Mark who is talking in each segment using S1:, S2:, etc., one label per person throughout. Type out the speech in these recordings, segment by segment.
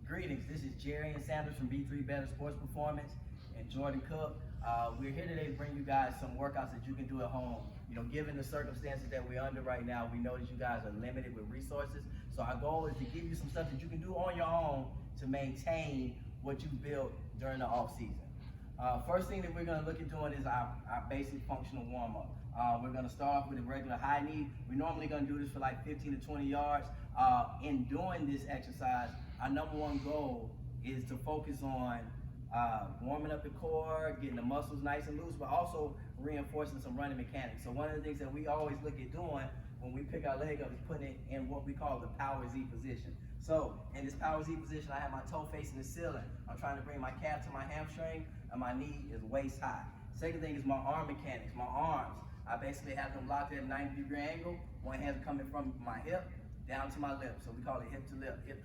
S1: Greetings, this is Jerry and Sanders from B3 Better Sports Performance and Jordan Cook. We're here today to bring you guys some workouts that you can do at home. You know, given the circumstances that we're under right now, we know that you guys are limited with resources. So our goal is to give you some stuff that you can do on your own to maintain what you built during the off season. First thing that we're going to look at doing is our basic functional warm-up. We're going to start off with a regular high knee. We're normally going to do this for like 15 to 20 yards. In doing this exercise, our number one goal is to focus on warming up the core, getting the muscles nice and loose, but also reinforcing some running mechanics. So one of the things that we always look at doing when we pick our leg up is putting it in what we call the power Z position. So in this power Z position, I have my toe facing the ceiling. I'm trying to bring my calf to my hamstring, and my knee is waist high. Second thing is my arm mechanics, my arms. I basically have them locked at a 90-degree angle. One hand coming from my hip down to my lip. So we call it hip to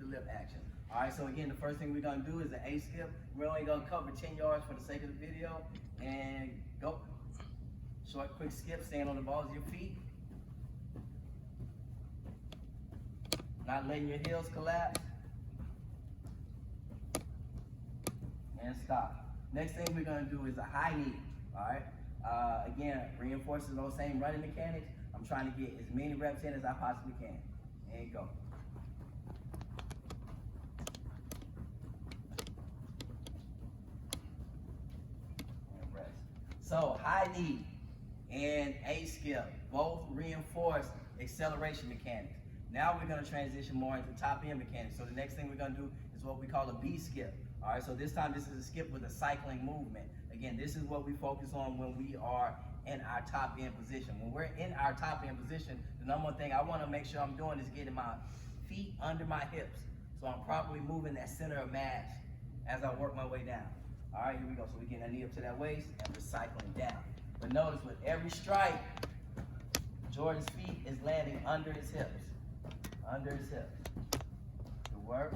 S1: lip action. All right, so again, the first thing we're gonna do is an A skip. We're only gonna cover 10 yards for the sake of the video. And go. Short, quick skip, staying on the balls of your feet. Not letting your heels collapse. And stop. Next thing we're gonna do is a high knee, all right? Again, reinforces those same running mechanics. I'm trying to get as many reps in as I possibly can. And go. And rest. So high knee and A skip both reinforce acceleration mechanics. Now we're going to transition more into top end mechanics. So the next thing we're going to do is what we call a B skip. All right, so this time this is a skip with a cycling movement. Again, this is what we focus on when we are in our top end position. When we're in our top end position, the number one thing I want to make sure I'm doing is getting my feet under my hips. So I'm properly moving that center of mass as I work my way down. All right, here we go. So we get that knee up to that waist and we're cycling down. But notice with every strike, Jordan's feet is landing under his hips. Under his hips. Good work.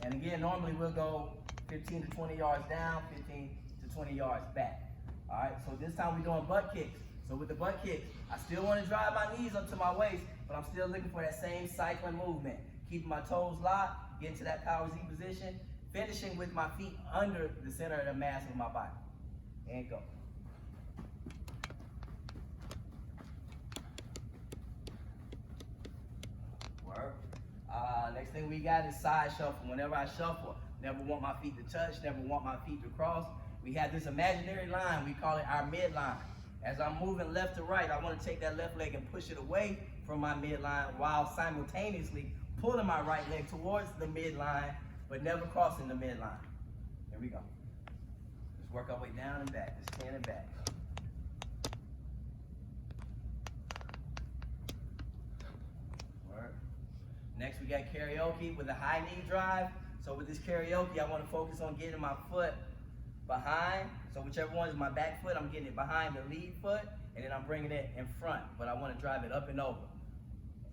S1: And again, normally we'll go 15 to 20 yards down, 15 to 20 yards back. All right, so this time we're doing butt kicks. So with the butt kicks, I still want to drive my knees up to my waist, but I'm still looking for that same cycling movement. Keeping my toes locked, getting to that power Z position, finishing with my feet under the center of the mass of my body. And go. Work. Next thing we got is side shuffle. Whenever I shuffle, never want my feet to touch, never want my feet to cross. We have this imaginary line, we call it our midline. As I'm moving left to right, I want to take that left leg and push it away from my midline while simultaneously pulling my right leg towards the midline, but never crossing the midline. Here we go. Let's work our way down and back, just 10 and back. Work. Next we got karaoke with a high knee drive. So with this karaoke, I want to focus on getting my foot behind. So whichever one is my back foot, I'm getting it behind the lead foot, and then I'm bringing it in front, but I want to drive it up and over.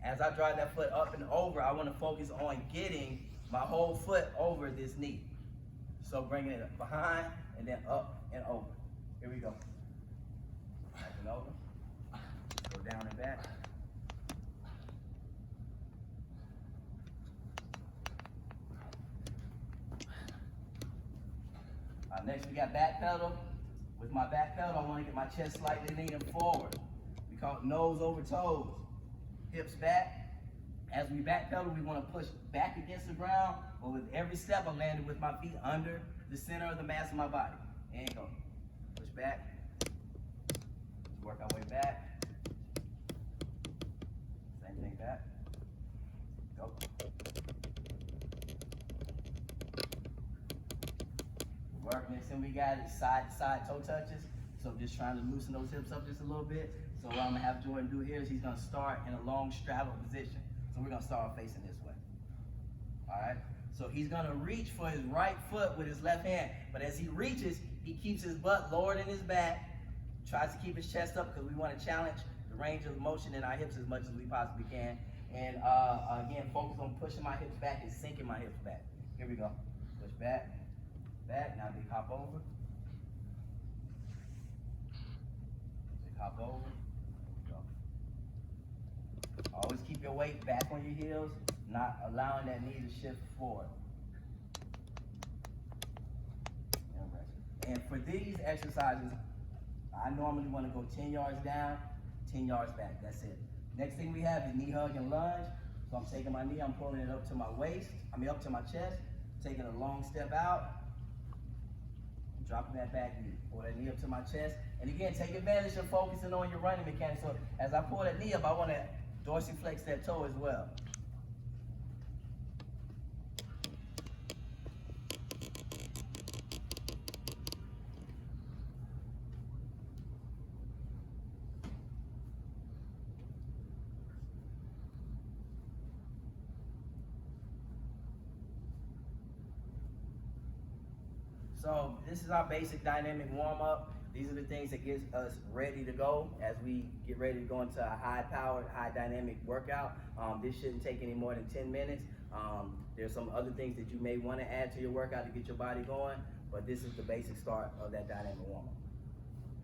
S1: As I drive that foot up and over, I want to focus on getting my whole foot over this knee. So bringing it behind and then up and over. Here we go. Back and over. Go down and back. Next we got back pedal. With my back pedal, I want to get my chest slightly leaning forward. We call it nose over toes. Hips back. As we back pedal, we want to push back against the ground, but with every step, I'm landing with my feet under the center of the mass of my body. And go. Push back. Let's work our way back. Same thing back. Go. Work. Next thing we got is side to side toe touches. So just trying to loosen those hips up just a little bit. So what I'm gonna have Jordan do here is he's gonna start in a long straddle position. So we're gonna start facing this way. All right. So he's gonna reach for his right foot with his left hand, but as he reaches, he keeps his butt lowered in his back, tries to keep his chest up because we want to challenge the range of motion in our hips as much as we possibly can. And again, focus on pushing my hips back and sinking my hips back. Here we go. Push back. Back, now they hop over. They hop over. Go. Always keep your weight back on your heels, not allowing that knee to shift forward. And for these exercises, I normally want to go 10 yards down, 10 yards back. That's it. Next thing we have is knee hug and lunge. So I'm taking my knee, I'm pulling it up to my waist, up to my chest, taking a long step out, dropping that back knee. Pull that knee up to my chest. And again, take advantage of focusing on your running mechanics. So as I pull that knee up, I want to dorsiflex that toe as well. So this is our basic dynamic warm-up. These are the things that gets us ready to go as we get ready to go into a high-powered, high-dynamic workout. This shouldn't take any more than 10 minutes. There's some other things that you may want to add to your workout to get your body going, but this is the basic start of that dynamic warm-up.